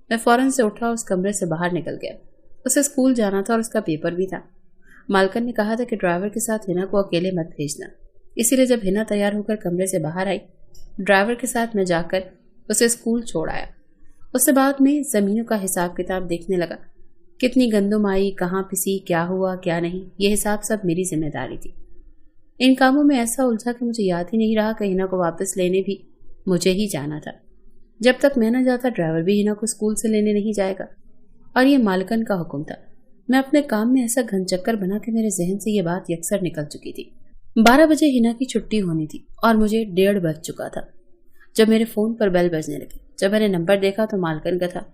मैं फौरन से उठा और उस कमरे से बाहर निकल गया। उसे स्कूल जाना था और उसका पेपर भी था। मालकन ने कहा था कि ड्राइवर के साथ हिना को अकेले मत भेजना, इसीलिए जब हिना तैयार होकर कमरे से बाहर आई, ड्राइवर के साथ मैं जाकर उसे स्कूल छोड़ आया। उससे बाद में जमीनों का हिसाब किताब देखने लगा, कितनी गंदुम आई, कहाँ पिसी, क्या हुआ क्या नहीं, ये हिसाब सब मेरी जिम्मेदारी थी। इन कामों में ऐसा उलझा कि मुझे याद ही नहीं रहा कि हिना को वापस लेने भी मुझे ही जाना था। जब तक मैं न जाता ड्राइवर भी हिना को स्कूल से लेने नहीं जाएगा, और ये मालकन का हुक्म था। मैं अपने काम में ऐसा घनचक्कर बना कि मेरे जहन से ये बात यकसर निकल चुकी थी। 12 बजे हिना की छुट्टी होनी थी और मुझे 1:30 बज चुका था जब मेरे फोन पर बेल बजने लगी। जब मैंने नंबर देखा तो मालकन का था।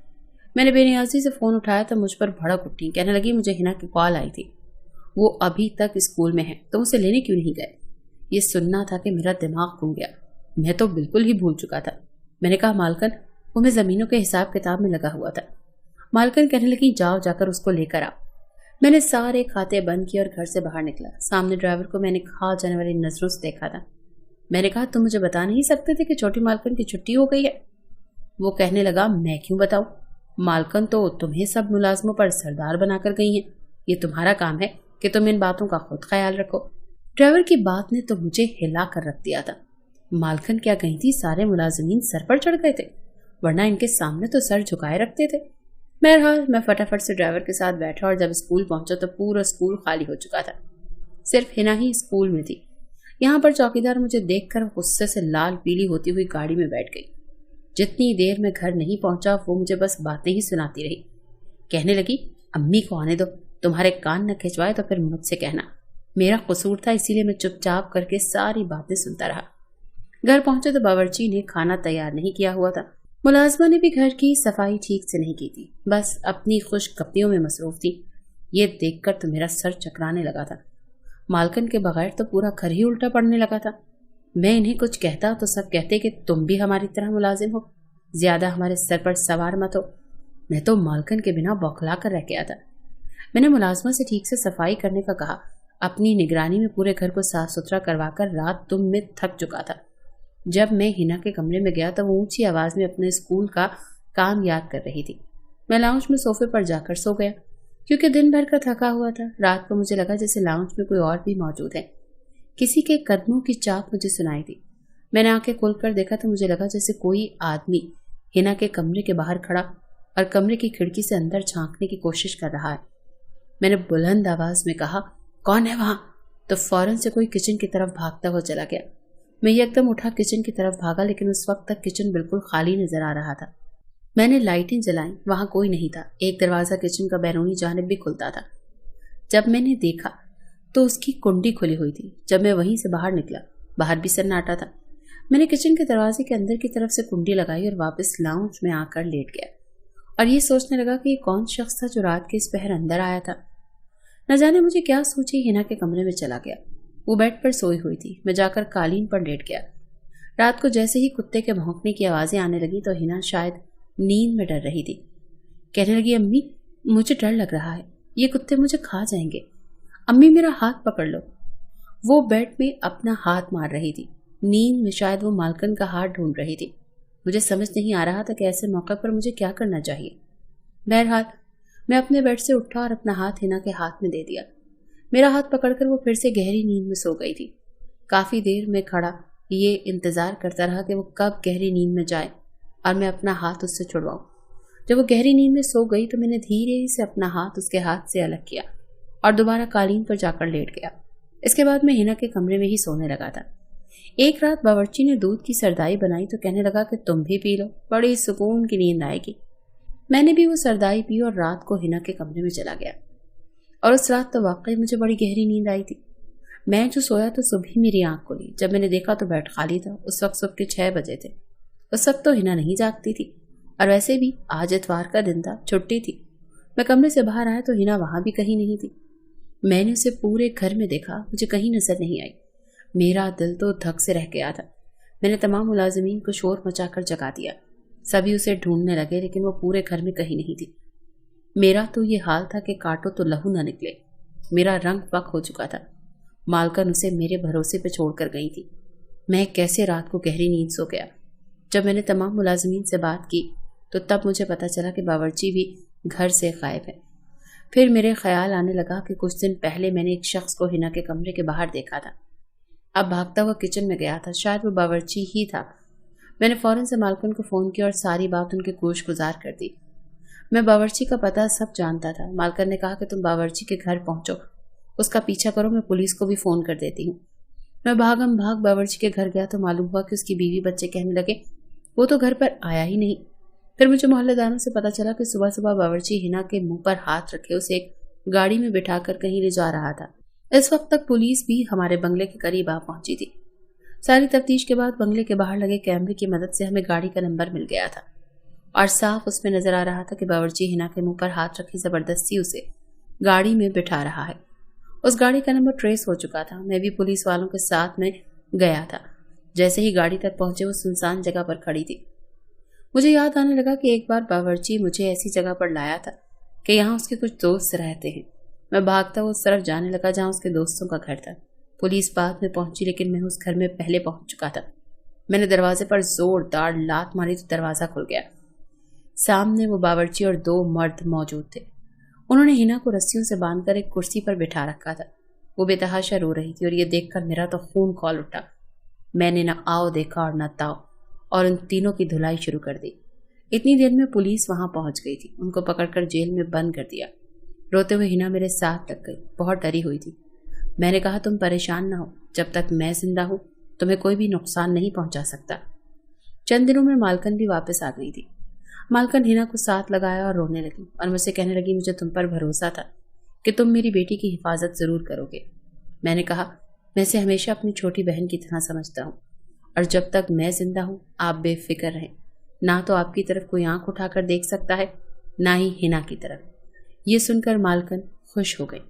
मैंने बेनियाजी से फोन उठाया तो मुझ पर भड़क उठी, कहने लगी मुझे हिना की कॉल आई थी, वो अभी तक स्कूल में है, तुम उसे लेने क्यों नहीं गए? ये सुनना था कि मेरा दिमाग घूम गया। मैं तो बिल्कुल ही भूल चुका था। मैंने कहा मालकन, वो मैं जमीनों के हिसाब किताब में लगा हुआ था। मालकन कहने लगी जाओ जाकर उसको लेकर आओ। मैंने सारे खाते बंद किए और घर से बाहर निकला। सामने ड्राइवर को मैंने खा जाने वाली नजरों से देखा था। मैंने कहा तुम मुझे बता नहीं सकते थे कि छोटी मालकन की छुट्टी हो गई है? वो कहने लगा मैं क्यों बताऊं, मालकन तो तुम्हें सब मुलाजमों पर सरदार बनाकर गई हैं, ये तुम्हारा काम है कि तुम इन बातों का खुद ख्याल रखो। ड्राइवर की बात ने तो मुझे हिला कर रख दिया था। मालकन क्या कही थी, सारे मुलाजमीन सर पर चढ़ गए थे, वरना इनके सामने तो सर झुकाए रखते थे। बहरहाल मैं फटाफट से ड्राइवर के साथ बैठा और जब स्कूल पहुंचा तो पूरा स्कूल खाली हो चुका था। सिर्फ हिना ही स्कूल में थी। यहाँ पर चौकीदार मुझे देखकर गुस्से से लाल पीली होती हुई गाड़ी में बैठ गई। जितनी देर मैं घर नहीं पहुंचा वो मुझे बस बातें ही सुनाती रही। कहने लगी अम्मी को आने दो, तुम्हारे कान न खिंचवाए तो फिर मुझसे कहना, मेरा कसूर था इसीलिए मैं चुपचाप करके सारी बातें सुनता रहा। घर पहुंचे तो बावर्ची ने खाना तैयार नहीं किया हुआ था। मुलाजमा ने भी घर की सफाई ठीक से नहीं की थी, बस अपनी खुशगप्पियों में मसरूफ थी। ये देखकर तो मेरा सर चकराने लगा था। मालकन के बगैर तो पूरा घर ही उल्टा पड़ने लगा था। मैं इन्हें कुछ कहता तो सब कहते कि तुम भी हमारी तरह मुलाजिम हो, ज्यादा हमारे सर पर सवार मत हो। मैं तो मालकन के बिना बौखला कर रह गया था। मैंने मुलाजमा से ठीक से सफाई करने का कहा। अपनी निगरानी में पूरे घर को साफ सुथरा करवाकर रात तुम में थक चुका था। जब मैं हिना के कमरे में गया तो वो ऊंची आवाज में अपने स्कूल का काम याद कर रही थी। मैं लाउंज में सोफे पर जाकर सो गया क्योंकि दिन भर का थका हुआ था। रात को मुझे लगा जैसे लाउंज में कोई और भी मौजूद है। किसी के कदमों की चाप मुझे सुनाई दी। मैंने आंखें खोलकर देखा तो मुझे लगा जैसे कोई आदमी हिना के कमरे के बाहर खड़ा और कमरे की खिड़की से अंदर झांकने की कोशिश कर रहा है। मैंने बुलंद आवाज में कहा कौन है वहां? तो फौरन से कोई किचन की तरफ भागता हुआ चला गया। मैं एकदम उठा किचन की तरफ भागा, लेकिन उस वक्त तक किचन बिल्कुल खाली नजर आ रहा था। मैंने लाइटें जलाई, वहां कोई नहीं था। एक दरवाजा किचन का बैरूनी जानिब भी खुलता था। जब मैंने देखा तो उसकी कुंडी खुली हुई थी। जब मैं वहीं से बाहर निकला, बाहर भी सन्नाटा था। मैंने किचन के दरवाजे के अंदर की तरफ से कुंडी लगाई और वापस लाउंज में आकर लेट गया और ये सोचने लगा कि ये कौन शख्स था जो रात के इस पहर अंदर आया था। न जाने मुझे क्या सोचे हिना के कमरे में चला गया। वो बेड पर सोई हुई थी। मैं जाकर कालीन पर लेट गया। रात को जैसे ही कुत्ते के भौंकने की आवाजें आने लगी तो हिना शायद नींद में डर रही थी। कहने लगी अम्मी मुझे डर लग रहा है, ये कुत्ते मुझे खा जाएंगे, अम्मी मेरा हाथ पकड़ लो। वो बेड में अपना हाथ मार रही थी। नींद में शायद वो मालकन का हाथ ढूंढ रही थी। मुझे समझ नहीं आ रहा था कि ऐसे मौके पर मुझे क्या करना चाहिए। बहरहाल मैं अपने बेड से उठा और अपना हाथ हिना के हाथ में दे दिया। मेरा हाथ पकड़कर वो फिर से गहरी नींद में सो गई थी। काफी देर में खड़ा ये इंतजार करता रहा कि वो कब गहरी नींद में जाए और मैं अपना हाथ उससे छुड़वाऊं। जब वो गहरी नींद में सो गई तो मैंने धीरे से अपना हाथ उसके हाथ से अलग किया और दोबारा कालीन पर जाकर लेट गया। इसके बाद मैं हिना के कमरे में ही सोने लगा था। एक रात बावर्ची ने दूध की सरदाई बनाई तो कहने लगा कि तुम भी पी लो, बड़ी सुकून की नींद आएगी। मैंने भी वो सरदाई पी और रात को हिना के कमरे में चला गया। और उस रात तो वाकई मुझे बड़ी गहरी नींद आई थी। मैं जो सोया तो सुबह मेरी आंख खुली। जब मैंने देखा तो बेड खाली था। उस वक्त सुबह के 6 बजे थे। उस वक्त तो हिना नहीं जागती थी और वैसे भी आज इतवार का दिन था, छुट्टी थी। मैं कमरे से बाहर आया तो हिना वहां भी कहीं नहीं थी। मैंने उसे पूरे घर में देखा, मुझे कहीं नजर नहीं आई। मेरा दिल तो धक से रह गया था। मैंने तमाम मुलाजिमीन को शोर मचाकर जगा दिया। सभी उसे ढूंढने लगे लेकिन वो पूरे घर में कहीं नहीं थी। मेरा तो ये हाल था कि काटो तो लहू न निकले। मेरा रंग फक हो चुका था। मालकन उसे मेरे भरोसे पे छोड़कर गई थी। मैं कैसे रात को गहरी नींद सो गया। जब मैंने तमाम मुलाजिमीन से बात की तो तब मुझे पता चला कि बावर्ची भी घर से गायब है। फिर मेरे ख्याल आने लगा कि कुछ दिन पहले मैंने एक शख्स को हिना के कमरे के बाहर देखा था। अब भागता हुआ किचन में गया था, शायद वो बावर्ची ही था। मैंने फौरन से मालकन को फ़ोन किया और सारी बात उनके गोश गुजार कर दी। मैं बावर्ची का पता सब जानता था। मालकन ने कहा कि तुम बावर्ची के घर पहुंचो, उसका पीछा करो, मैं पुलिस को भी फ़ोन कर देती हूँ। मैं भागम भाग बावर्ची के घर गया तो मालूम हुआ कि उसकी बीवी बच्चे कहने लगे वो तो घर पर आया ही नहीं। फिर मुझे मोहल्लेदारों से पता चला कि सुबह सुबह बावर्ची हिना के मुंह पर हाथ रखे उसे एक गाड़ी में बिठाकर कहीं ले जा रहा था। इस वक्त तक पुलिस भी हमारे बंगले के करीब आ पहुंची थी। सारी तफ्तीश के बाद बंगले के बाहर लगे कैमरे की मदद से हमें गाड़ी का नंबर मिल गया था और साफ उसमें नजर आ रहा था कि बावर्ची हिना के मुंह पर हाथ रखी जबरदस्ती उसे गाड़ी में बिठा रहा है। उस गाड़ी का नंबर ट्रेस हो चुका था। मैं भी पुलिस वालों के साथ में गया था। जैसे ही गाड़ी तक पहुंचे वो सुनसान जगह पर खड़ी थी। मुझे याद आने लगा कि एक बार बावर्ची मुझे ऐसी जगह पर लाया था कि यहाँ उसके कुछ दोस्त रहते हैं। मैं भागता हुआ उस तरफ जाने लगा जहाँ उसके दोस्तों का घर था। पुलिस बाद में पहुंची लेकिन मैं उस घर में पहले पहुंच चुका था। मैंने दरवाजे पर जोरदार लात मारी तो दरवाज़ा खुल गया। सामने वो बावर्ची और 2 मर्द मौजूद थे। उन्होंने हिना को रस्सियों से बांधकर एक कुर्सी पर बिठा रखा था। वो बेतहाशा रो रही थी और ये देखकर मेरा तो खून खौल उठा। मैंने न आओ देखा और न ताओ और उन तीनों की धुलाई शुरू कर दी। इतनी देर में पुलिस वहां पहुंच गई थी। उनको पकड़कर जेल में बंद कर दिया। रोते हुए हिना मेरे साथ लग गई, बहुत डरी हुई थी। मैंने कहा तुम परेशान ना हो, जब तक मैं जिंदा हूं तुम्हें कोई भी नुकसान नहीं पहुंचा सकता। चंद दिनों में मालकन भी वापस आ गई थी। मालकन हिना को साथ लगाया और रोने लगी और मुझसे कहने लगी मुझे तुम पर भरोसा था कि तुम मेरी बेटी की हिफाजत जरूर करोगे। मैंने कहा मैं इसे हमेशा अपनी छोटी बहन की तरह समझता हूँ और जब तक मैं जिंदा हूँ आप बेफिक्र रहें। ना तो आपकी तरफ कोई आंख उठाकर देख सकता है, ना ही हिना की तरफ। ये सुनकर मालकन खुश हो गई।